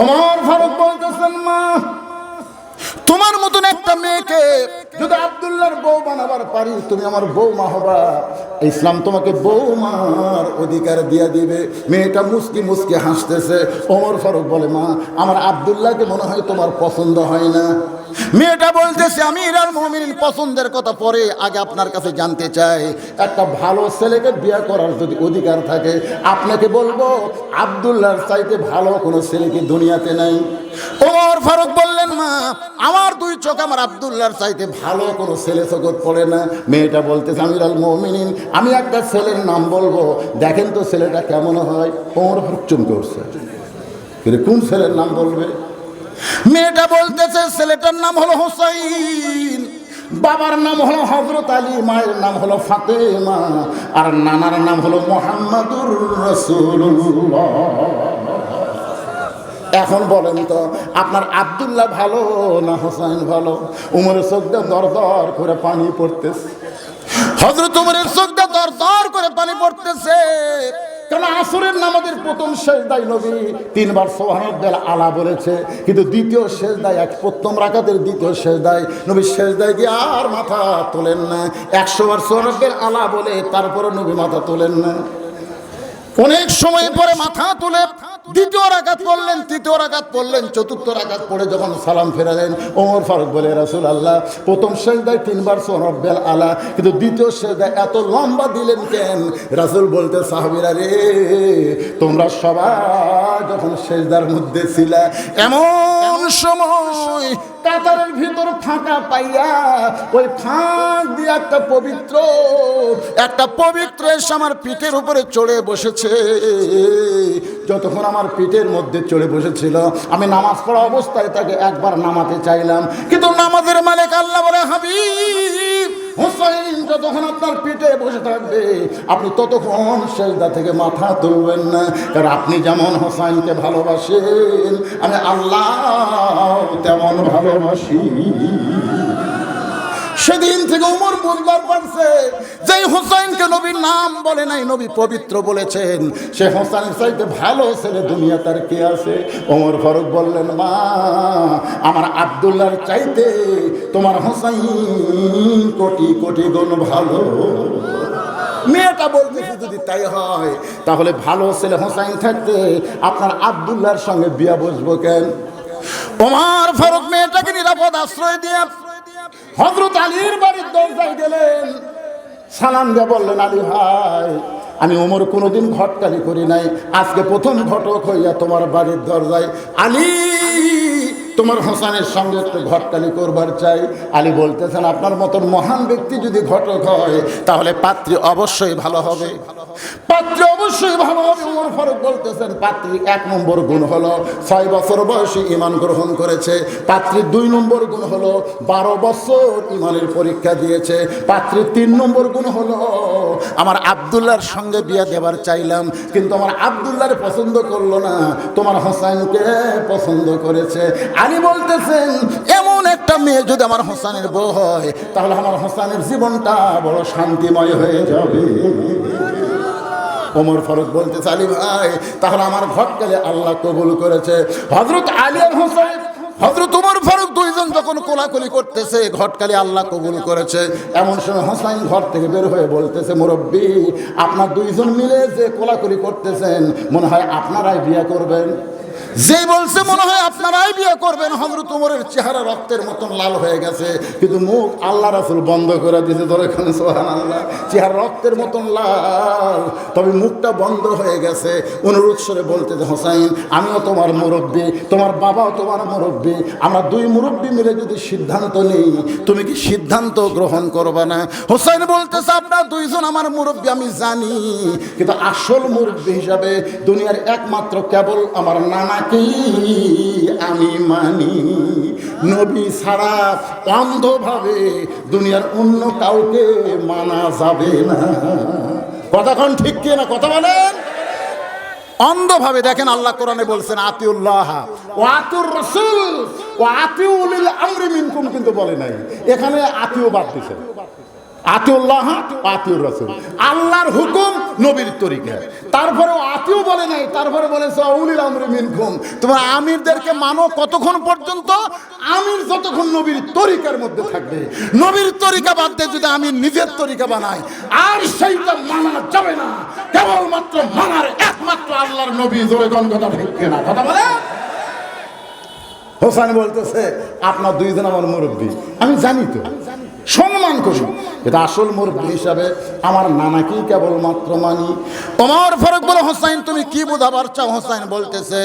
ওমর ফারুক বলতেছেন, মা তোমার মতন একটা মেয়েকে যদি আব্দুল্লাহর বউ বানাবার পারি, তুমি আমার বৌমা হবা, ইসলাম তোমাকে বৌমার অধিকার দিয়ে দিবে। মেয়েটা মুস্কি মুস্কি হাসতেছে। ওমর ফারুক বলে, মা আমার আব্দুল্লাহকে মনে হয় তোমার পছন্দ হয় না। মেয়েটা বলতেছে, আমিরুল মুমিনিন পছন্দের কথা পরে, আগে আপনার কাছে জানতে চাই, একটা ভালো ছেলেকে বিয়ে করার যদি অধিকার থাকে, আপনাকে বলবো আব্দুল্লাহর চাইতে ভালো কোনো ছেলে কি দুনিয়াতে নাই? ওমর ফারুক বললেন, মা আমার দুই চোখ আমার আব্দুল্লাহর চাইতে ভালো কোনো ছেলে চোখত পড়ে না। মেয়েটা বলতেছে, আমিরুল মুমিনিন আমি একটা ছেলের নাম বলবো, দেখেন তো ছেলেটা কেমন হয়। ওমর ফারুক চমকে উঠছে, কোন ছেলের নাম বলবে? মেয়েটা বলতেছে, ছেলেটার নাম হলো হোসাইন, বাবার নাম হলো হযরত আলী, মায়ের নাম হলো ফাতেমা, আর নানার নাম হলো মুহাম্মাদুর রাসূলুল্লাহ। এখন বলেন তো, আপনার আব্দুল্লাহ ভালো না হোসাইন ভালো? উমরের চোখ দিয়ে দর দর করে পানি পড়তেছে। হযরত উমরের চোখ দিয়ে দর দর করে পানি পড়তেছে। কারণ আসরের নামাজের প্রথম সেজদায় নবী তিনবার সুবহানাল্লাহ আলা বলেছে, কিন্তু দ্বিতীয় সেজদায়, প্রথম রাকাতের দ্বিতীয় সেজদায় নবী সেজদায় গিয়ে আর মাথা তোলেন না। 100 বার সুবহানাল্লাহ আলা বলে তারপরে নবী মাথা তোলেন না। অনেক সময় পরে মাথা তুলে দ্বিতীয় রাকাত পড়লেন, তৃতীয় রাকাত পড়লেন, চতুর্থ রাকাত পড়ে যখন সালাম ফেরালেন, ওমর ফারুক বলে, রাসূলুল্লাহ প্রথম সেজদায় তিনবার সুবহানাল্লাহ আলা, কিন্তু দ্বিতীয় সেজদায় এত লম্বা দিলেন কেন? রাসূল বলতে, সাহাবীরা রে, তোমরা সবাই যখন সেজদার মধ্যে ছিলা, এমন সময় কাতারের ভিতর ফাঁকা পাইয়া ওই ফাঁক দিয়ে একটা পবিত্র এসে আমার পিঠের উপরে চড়ে বসেছে। যতক্ষণ আমার পিঠের মধ্যে চড়ে বসেছিল, আমি নামাজ পড়া অবস্থায় তাকে একবার নামাতে চাইলাম, কিন্তু নামাজের মালিক আল্লাহ বলে, হাবিব হোসাইন যতক্ষণ আপনার পিঠে বসে থাকবে, আপনি ততক্ষণ সেজদা থেকে মাথা তুলবেন না, কারণ আপনি যেমন হোসাইনকে ভালোবাসেন, আমি আল্লাহ তেমন ভালোবাসি। সেদিন থেকে উমর বুঝবার পারছে যে হোসাইনকে নবীর নাম বলে নাই, নবী পবিত্র বলেছেন, সে হোসাইনের চাইতে ভালো ছেলে দুনিয়া তার কে আছে? ওমর ফারুক বললেন, মা আমার আব্দুল্লাহর চাইতে তোমার হোসাইন কোটি কোটি গুণ ভালো। মেয়েটা বলতেছে, যদি তাই হয় তাহলে ভালো ছেলে হোসাইন থাকতে আপনার আব্দুল্লাহর সঙ্গে বিয়া বসবো কেন? ওমর ফারুক মেয়েটাকে নিরাপদ আশ্রয় দিয়ে হযরত আলীর বাড়ির দরজায় গেলেন, সালাম দিয়ে বললেন, আলী ভাই, আমি ওমর কোনোদিন ঘটকালি করি নাই, আজকে প্রথম ঘটক হইয়া তোমার বাড়ির দরজায়, আলী তোমার হোসানের সঙ্গে একটু ঘটকালি করবার চাই। আলী বলতেছেন, আপনার মতন মহান ব্যক্তি যদি ঘটক হয় তাহলে পাত্রী অবশ্যই ভালো হবে, পাত্রী অবশ্যই ভালো হবে। ওমর ফারুক বলতেছেন, পাত্রী 1 নম্বর গুণ হলো 6 বছর বয়সে ঈমান গ্রহণ করেছে, পাত্রীর 2 নম্বর গুণ হলো 12 বছর ঈমানের পরীক্ষা দিয়েছে, পাত্রীর 3 নম্বর গুণ হলো আমার আব্দুল্লাহর সঙ্গে বিয়ে দেবার চাইলাম, কিন্তু আমার আব্দুল্লাহর পছন্দ করলো না, তোমার হোসাইনকে পছন্দ করেছে। আলী বলতেছেন, এমন একটা মেয়ে যদি আমার হোসানের বউ হয় তাহলে আমার হোসানের জীবনটা বড় শান্তিময় হয়ে যাবে। ওমর ফারুক বলতেছে, আলী ভাই, তাহলে আমার ঘটকালে আল্লাহ কবুল করেছে। হযরত আলী আর হোসাইন, হযরত ওমর ফারুক দুইজন যখন কোলাকুলি করতেছে, ঘটকালি আল্লাহ কবুল করেছে। এমন সময় হোসাইন ঘর থেকে বের হয়ে বলতেছে, মুরব্বী, আপনার দুইজন মিলে যে কোলাকুলি করতেছেন, মনে হয় আপনারাই বিয়ে করবেন। যেই বলছে মনে হয় আপনারাই বিয়ে করবেন, হযরত ওমরের চেহারা রক্তের মতন লাল হয়ে গেছে, কিন্তু মুখ আল্লাহ রাসূল বন্ধ করে দিয়েছে। ধরে এখানে সুবহানাল্লাহ, চেহারা রক্তের মতন লাল, তবে মুখটা বন্ধ হয়ে গেছে। অনুরোধ স্বরে বলতেছে, হোসাইন, আমিও তোমার মুরব্বী, তোমার বাবাও তোমার মুরব্বী, আমরা 2 মুরব্বী মিলে যদি সিদ্ধান্ত নেই, তুমি কি সিদ্ধান্ত গ্রহণ করবে না? হোসাইন বলতেছে, আপনারা 2 জন আমার মুরব্বী আমি জানি, কিন্তু আসল মুরব্বী হিসাবে দুনিয়ার একমাত্র কেবল আমার নানা আমি মানি, নবী ছাড়া অন্ধভাবে দুনিয়ার অন্য কাউকে মানা যাবে না। কথাক্ষণ ঠিক কি না? কথা বলেন। অন্ধভাবে দেখেন, আল্লাহ কোরআনে বলছেন, আতিউল্লাহ ওয়া আতিউর রাসূল ওয়া আতিউল আমরি মিনকুম, কিন্তু বলে নাই, এখানে আতিউ বাদ দিয়েছে। আতিউল্লাহ আতিউর রাসূল, আল্লাহর হুকুম নবীর তরিকা। তারপরেও আতিউ বলে নাই, তারপরে বলেছে উলিল আমরি মিনকুম। তোমরা আমিরদেরকে মানো কতক্ষণ পর্যন্ত? আমির যতক্ষণ নবীর তরিকার মধ্যে থাকবে। নবীর তরিকা বাদ দিয়ে যদি আমি নিজের তরিকা বানাই, আর সেইটা মানা যাবে না। কেবলমাত্র মানার একমাত্র আল্লাহর নবী। জোরে কোন কথা ঠিক না? কথা বলে। হোসেন বলতেছে আপনার দুইজন আমার মুরব্বী, আমি জানি তো, সম্মান করি, এটা আসল মুরব্বী হিসাবে আমার নানাকেই কেবলমাত্র মানি। ওমর ফারুক বলে হোসাইন তুমি কি বোঝাবার চাও? হোসাইন বলতেছে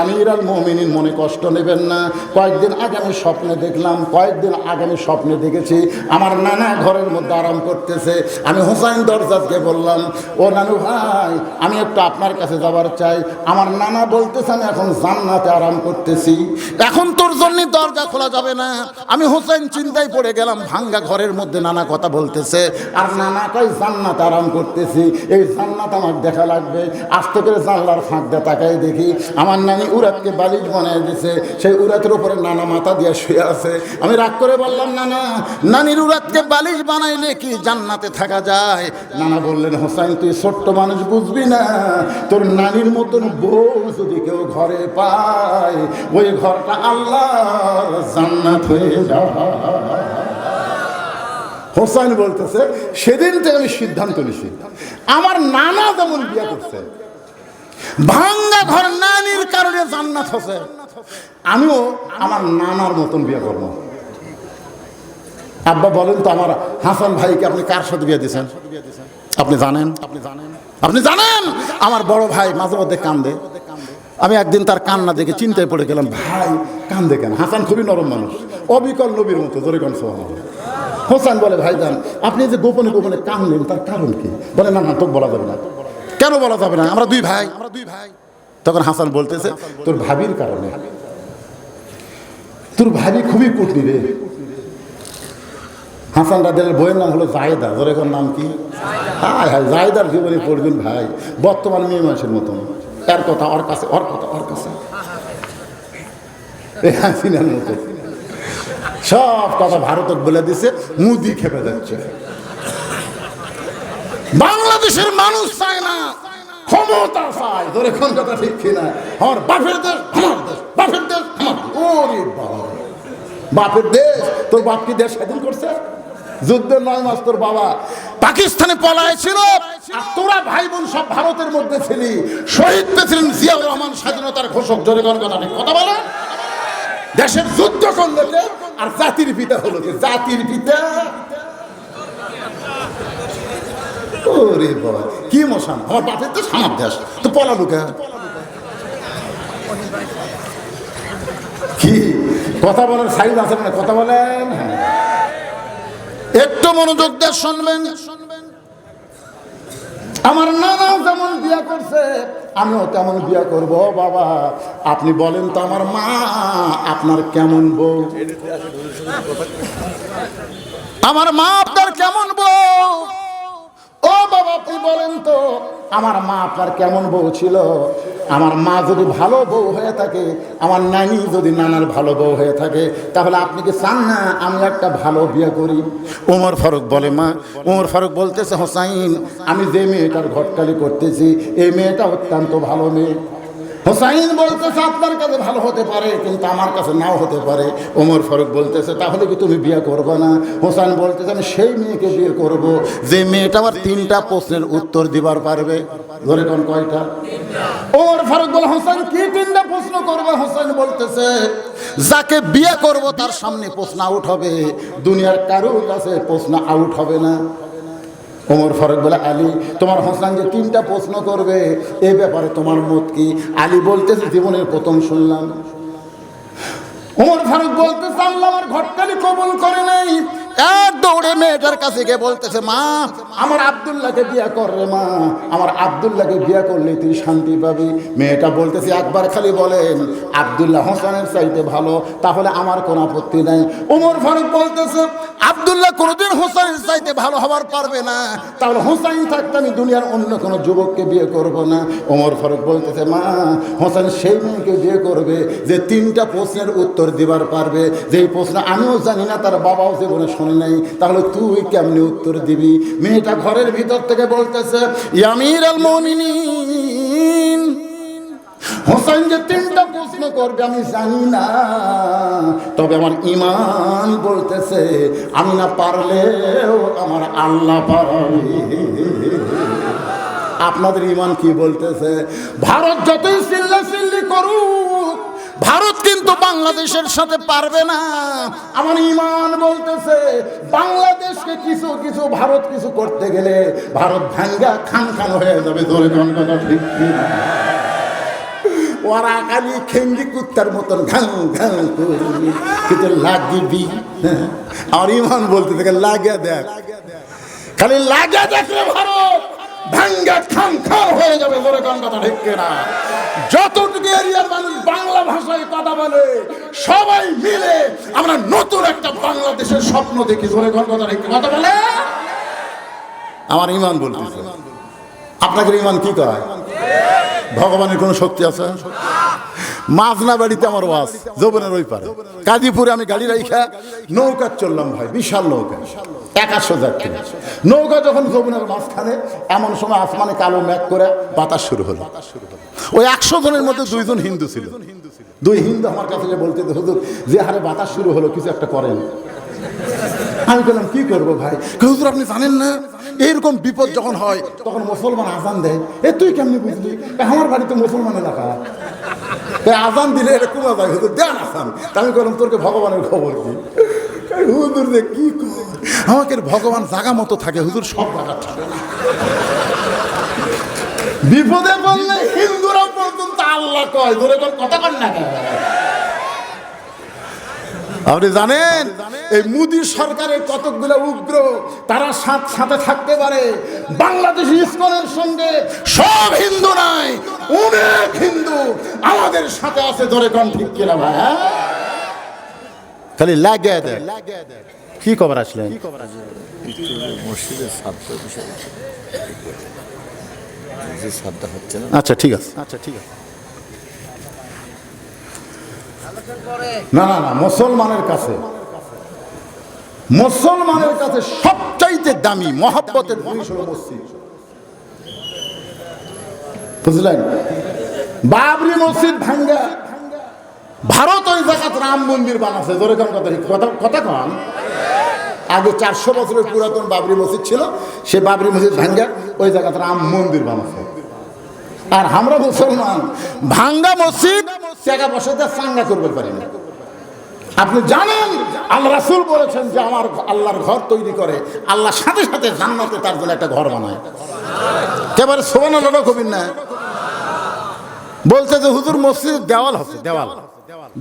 আমিরুল মুমিনিন, মনে কষ্ট নেবেন না। কয়েকদিন আগে আমি স্বপ্নে দেখলাম, কয়েকদিন আগে আমি স্বপ্নে দেখেছি আমার নানা ঘরের মধ্যে আরাম করতেছে। আমি হোসাইন দরজাকে বললাম ও নানু ভাই, আমি একটু আপনার কাছে যাবার চাই। আমার নানা বলতেছে আমি এখন জান্নাতে আরাম করতেছি, এখন তোর জন্য দরজা খোলা যাবে না। আমি হোসেন চিন্তায় পড়ে গেলাম, ভাঙ্গা ঘরের মধ্যে নানা কথা বলতেছে, আর নানা কই জান্নাত আরাম করতেছি, এই জান্নাত আমার দেখা লাগবে। আস্তে করে জানলার ফাঁক দিয়ে তাকাই দেখি আমার নানি উরাতকে বালিশ বানিয়ে দিয়েছে, সেই উরাতের উপরে নানা মাথা দিয়ে শুয়ে আছে। আমি রাগ করে বললাম নানা, নানির উরাতকে বালিশ বানাইলে কি জান্নাতে থাকা যায়? নানা বললেন হোসেন তুই ছোট্ট মানুষ, বুঝবি না, তোর নানির মতন বউ যদি কেউ ঘরে পায়, ওই ঘরটা আল্লাহর জান্নাত হয়ে যায়। হোসেন বলতেছে সেদিন থেকে আমি সিদ্ধান্ত নিছি, আমার নানা যেমন বিয়ে করছে, ভাঙ্গা ঘর নানির কারণে জান্নাত হচ্ছে, আমিও আমার নানার মতন বিয়ে করবো। আব্বা বলেন তো আমার হাসান ভাইকে আপনি কার সাথে বিয়ে দিয়েছেন? আপনি জানেন? আপনি জানেন? আমার বড় ভাই মাঝে মধ্যে কান্দে। আমি একদিন তার কান্না দেখে চিন্তায় পড়ে গেলাম, ভাই কান্দে কেন? হাসান খুবই নরম মানুষ, অবিকল নবীর মতো। জোরে কোন সুবহানাল্লাহ। হোসেন বলে ভাই যান আপনি যে গোপনে গোপনে কাঁদলেন তার কারণ কি? বলে না না তোকে বলা যাবে না। কেন বলা যাবে না? আমরা দুই ভাই। তখন হাসান বলতেছে তোর ভাবির কারণে, তোর ভাবি খুবই কুটনি রে। হাসান রাদিয়াল্লাহু বইয়ের নাম হলো জায়েদা। জোরে কোন নাম কি? হায় হায়, জায়েদার জীবনে পড়বেন ভাই, বর্তমান মেয়ে মানুষের মতন, এর কথা ওর কাছে, ওর কথা ওর কাছে, এই হাসিনার মতো সব কথা ভারতক বলে দিছে, মুদি খেপে যাচ্ছে। বাংলাদেশের মানুষ চায় না, ক্ষমতা চায়। ধরে কোন কথা ঠিক কিনা? আমার বাপের দেশ আমার দেশ, বাপের দেশ আমার। ওরে বাবা, বাপের দেশ? তোর বাপ কি দেশ স্বাধীন করছে? যুদ্ধের 9 মাস তোর বাবা পাকিস্তানে পলায় ছিল, আর তোরা ভাই বোন সব ভারতের মধ্যে ছিলি। শহীদ পেয়েছিলেন জিয়াউর রহমান, স্বাধীনতার ঘোষক। জোরে কোন কথা ঠিক কথা বলে। দেশের যুদ্ধ করলো কে? আর জাতির পিতা হলো কে? জাতির পিতা। ওরে বাবা কি মশান, আমার বাপের দেশ আমার দেশ, তো পলালো কে? কি কথা বলার সাইজ আছে না? কথা বলেন, একটু মনোযোগ দিয়ে শুনবেন। আমার নানা যেমন বিয়া করছে আমিও তেমন বিয়া করব। বাবা আপনি বলেন তো আমার মা আপনার কেমন বউ? আমার মা আপনার কেমন বউ? ও বাবা আপনি বলেন তো আমার মা আপনার কেমন বউ ছিল? আমার মা যদি ভালো বউ হয়ে থাকে, আমার নানি যদি নানার ভালো বউ হয়ে থাকে, তাহলে আপনি কি চান না আমি একটা ভালো বিয়ে করি? ওমর ফারুক বলে মা, ওমর ফারুক বলতেছে হোসাইন আমি যে মেয়েটার ঘটকালি করতেছি এই মেয়েটা অত্যন্ত ভালো মেয়ে। হোসাইন বলতেছে আপনার কাছে ভালো হতে পারে কিন্তু আমার কাছে নাও হতে পারে। ওমর ফারুক বলতেছে তাহলে কি তুমি বিয়ে করবে না? হোসাইন বলতেছে আমি সেই মেয়েকে বিয়ে করব যে মেয়েটা আবার 3টা প্রশ্নের উত্তর দিবার পারবে। ধরে কোন কয়টা? ওমর ফারুক বলে হোসাইন কি 3টা প্রশ্ন করবে? হোসাইন বলতেছে যাকে বিয়ে করব তার সামনে প্রশ্ন আউট হবে, দুনিয়ার কারোর কাছে প্রশ্ন আউট হবে না। ওমর ফারুক বলে আলী তোমার হোসেন যে 3টা প্রশ্ন করবে এ ব্যাপারে তোমার মত কি? আলী বলতেছে জীবনের প্রথম শুনলাম। ওমর ফারুক বলতেছে আল্লাহ আমার ঘটকালি কবুল করে নাই। এক দৌড়ে মেয়েটার কাছে গিয়ে বলতেছে মা আমার আব্দুল্লাহকে বিয়ে কর রে মা, আমার আব্দুল্লাহকে বিয়ে করলে তুই শান্তি পাবি। মেয়েটা বলতেছে একবার খালি বলেন আব্দুল্লাহ হোসেনের চাইতে ভালো, তাহলে আমার কোনো আপত্তি নাই। ওমর ফারুক বলতেছে আব্দুল্লাহ কোনোদিন হোসেনের চাইতে ভালো হবার পারবে না, তাহলে হোসেন থাকতে আমি দুনিয়ার অন্য কোনো যুবককে বিয়ে করব না। ওমর ফারুক বলতেছে মা হোসেন সেই মেয়েকে বিয়ে করবে যে 3টা প্রশ্নের উত্তর দিবার পারবে, যেই প্রশ্ন আমিও জানি না তার বাবাও জীবনে শুনে নাই, তাহলে তুই কেমনি উত্তর দিবি? মেয়েটা ঘরের ভিতর থেকে বলতেছে, ইয়া আমিরুল মুমিনিন, হোসেন যে 3টা প্রশ্ন করবে আমি জানি না, তবে আমার ঈমান বলতেছে আমি না পারলেও আমার আল্লাহ পারবে। আপনাদের ঈমান কি বলতেছে? ভারত যতই চিল্লাচিল্লি করুক, ভারত কিন্তু বাংলাদেশের সাথে পারবে না। আমার ঈমান বলতেছে বাংলাদেশকে কিছু কিছু ভারত কিছু করতে গেলে ভারত ভাঙ্গা খান খান হয়ে যাবে। ধরে কোন কথা ঠিক না? ওরা খালি খেঙ্গি কুত্তার মতন ঘাং ঘাং করবি, কিন্তু লাগবি। আর ঈমান বলতে থেকে লাগিয়ে দেখ, খালি লাগিয়ে দেখলে ভারত ভাঙ্গা খান খান হয়ে যাবে। ধরে কোন কথা ঠিক না? যতটুকু এরিয়ার মানুষ বাংলা ভাষায় কথা বলে সবাই মিলে আমরা নতুন একটা বাংলাদেশের স্বপ্ন দেখি। ধরে কোন কথা ঠিক কথা বলে? আমার ঈমান বলতেছে। আপনাদের ঈমান কি কয়? ভগবানের কোনো শক্তি আছে? মাজনা বাড়িতে আমার ওয়াজ, যৌবনের ওই পারে কাজীপুরে আমি গাড়ি রাইখা নৌকা চললাম ভাই, বিশাল নৌকা, 100 যাত্রী নৌকা। যখন যৌবনের মাঝখানে এমন সময় আসমানে কালো মেঘ করে বাতাস শুরু হলো। ওই 100 জনের মধ্যে 2 জন হিন্দু ছিল। 2 হিন্দু আমার কাছে বলতে, হুজুর যে হারে বাতাস শুরু হলো কিছু একটা করেন। আমি বললাম কি করবো ভাই? হুজুর আপনি জানেন না এরকম বিপদ যখন হয় তখন মুসলমান আজান দেয়। তুই কেমনি বুঝলি? আমার বাড়িতে মুসলমান এলাকা, আজান দিলে এরকম যায়, হুজুর দেন আসান। আমি বললাম তোরকে ভগবানের খবর কি? হুজুর যে কি কর, আমাকে ভগবান জাগা মতো থাকে, হুজুর সব জায়গা থাকে না। বিপদে বললে হিন্দুরা পর্যন্ত আল্লাহ কয়। ধরে কথা কর না। আপনি জানেন এই মোদী সরকারের কতকগুলো উগ্র তারা সাথে থাকতে পারে বাংলাদেশ ইসকনের সঙ্গে। সব হিন্দু নাই, অনেক হিন্দু আমাদের সাথে আছে। ধরে কোন ঠিক কিনা ভাই? খালি লাগিয়ে দেয়। কি খবর আসলেন? আচ্ছা ঠিক আছে, আচ্ছা ঠিক আছে। না না না, মুসলমানের কাছে সবচাইতে দামি মহব্বতের জিনিস হলো মসজিদ। বুঝলেন? বাবরি মসজিদ ভাঙ্গা ভারত ওই জায়গায় রাম মন্দির বানাচ্ছে। ধরে কোন কথা কন? আগে 400 বছরের পুরাতন বাবরি মসজিদ ছিল, সে বাবরি মসজিদ ভাঙ্গা ওই জায়গায় রাম মন্দির বানাচ্ছে। আর আমরা মুসলমান ভাঙ্গা মসজিদ টাকা পয়সা চাঙ্গা করতে পারি না। আপনি জানেন আল্লাহ রাসূল বলেছেন যে আমার আল্লাহর ঘর তৈরি করে আল্লাহ সাথে সাথে জান্নাতে তার জন্য একটা ঘর বানায়। একেবারে সুবহানাল্লাহ কবির না বলতে যে হুজুর মসজিদ দেওয়াল হচ্ছে,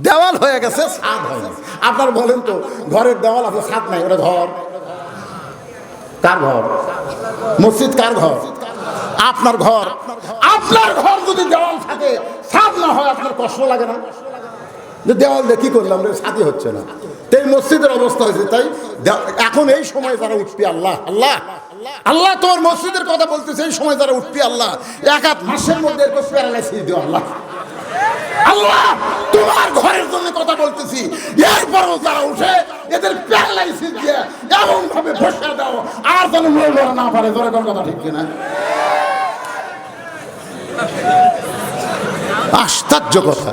দেওয়াল হয়ে গেছে, ছাদ হয়নি। আপনার বলেন তো ঘরের দেওয়াল আছে ছাদ নাই, ওটা ঘর? কার ঘর? মসজিদ কার ঘর? আপনার ঘর। আপনার ঘর যদি দেওয়াল থাকে ছাদ না হয় আপনার কষ্ট লাগে না? যে দেওয়াল দিয়ে কি করলাম রে, ছাদই হচ্ছে না। এই মসজিদের অবস্থা হয়েছে তাই। এখন এই সময় যারা উঠবি আল্লাহ আল্লাহ আল্লাহ তোমার মসজিদের কথা বলতেছে, এই সময় যারা উঠবি আল্লাহ 1 মাসের মধ্যে এরকম প্যারালাইসিস দিও আল্লাহ। আল্লাহ তোমার ঘরের জন্য কথা বলতেছি, এরপরও যারা উঠে এদের প্যারালাইসিস দিয়ে এমন ভাবে বসে দাও আর যেন নড়া না পারে। ধরে কোন কথা ঠিক কিনা? আশ্চর্য কথা।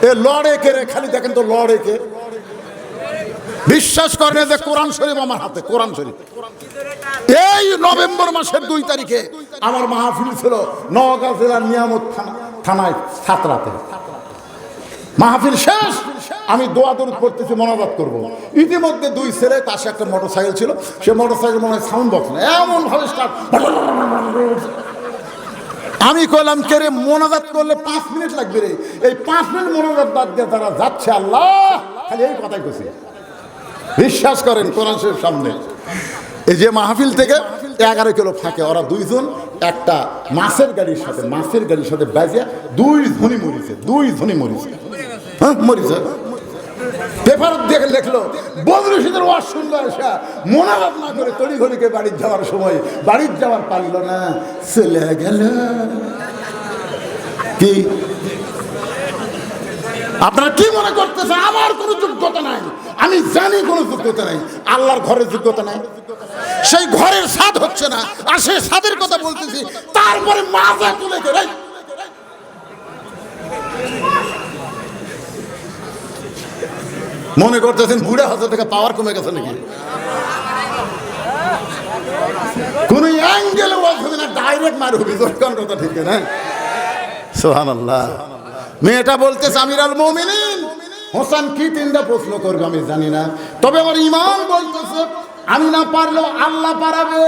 এ লড়ে কে রে? খালি দেখেন তো লড়ে কে? বিশ্বাস করেন যে কোরআন শরীফ আমার হাতে, কোরআন শরীফ। এই নভেম্বর মাসের 2 তারিখে আমার মাহফিল ছিল নওগাঁ জেলার নিয়ামত থানায় ছাত্রাতে। মাহফিল শেষ, আমি দোয়া দরুদ পড়তেছি, মোনাজাত করব। ইতিমধ্যে 2 ছেলে, পাশে একটা মোটরসাইকেল ছিল, সে মোটরসাইকেল মনে হয় সাউন্ড বক্স না, এমন ভাবে স্টার্ট। আমি কইলাম কে রে, মোনাজাত করলে 5 মিনিট লাগবে রে। এই 5 মিনিট মোনাজাত বাদ দিয়ে তারা যাচ্ছে আল্লাহ, খালি এই কথাই কইছে। বিশ্বাস করেন কোরআন শরীফ সামনে। এই যে মাহফিল থেকে 11 কিলো ফাঁকে ওরা 2 জন একটা মাছের গাড়ির সাথে বাজিয়া 2 জনই মরিছে। 2 জনই মরিছে। হ্যাঁ মরিছে। পেপার দেখে লিখলো বদরুশিদের ওয়াজ শুনলো, এসে মোনাজাত না করে তড়িঘড়িকে বাড়ির যাওয়ার সময় বাড়ির যাওয়ার পারল না, চলে গেল। কি আপনারা কি মনে করতেছেন আমার কোনো যোগ্যতা নাই? আমি জানি কোনো যোগ্যতা নাই। আল্লাহর ঘরের যোগ্যতা নাই, সেই ঘরের স্বাদ হচ্ছে না। আর সেই স্বাদের কথা বলতেছি, তারপরে মাজা তুলে করে মনে করতেছেন বুড়া হাজার টাকা পাওয়ার কমে গেছে নাকি? কোন অ্যাঙ্গেলে ওয়াজ হবে না, ডাইরেক্ট মার হবে। কোন কথা ঠিক না? সুবহানাল্লাহ। মেয়েটা বলতেছে আমিরুল মুমিনিন হোসেন কি তিনটা প্রশ্ন করবে আমি জানি না, তবে আমার ঈমান বলতেছে আমি না পারলেও আল্লাহ পারাবে।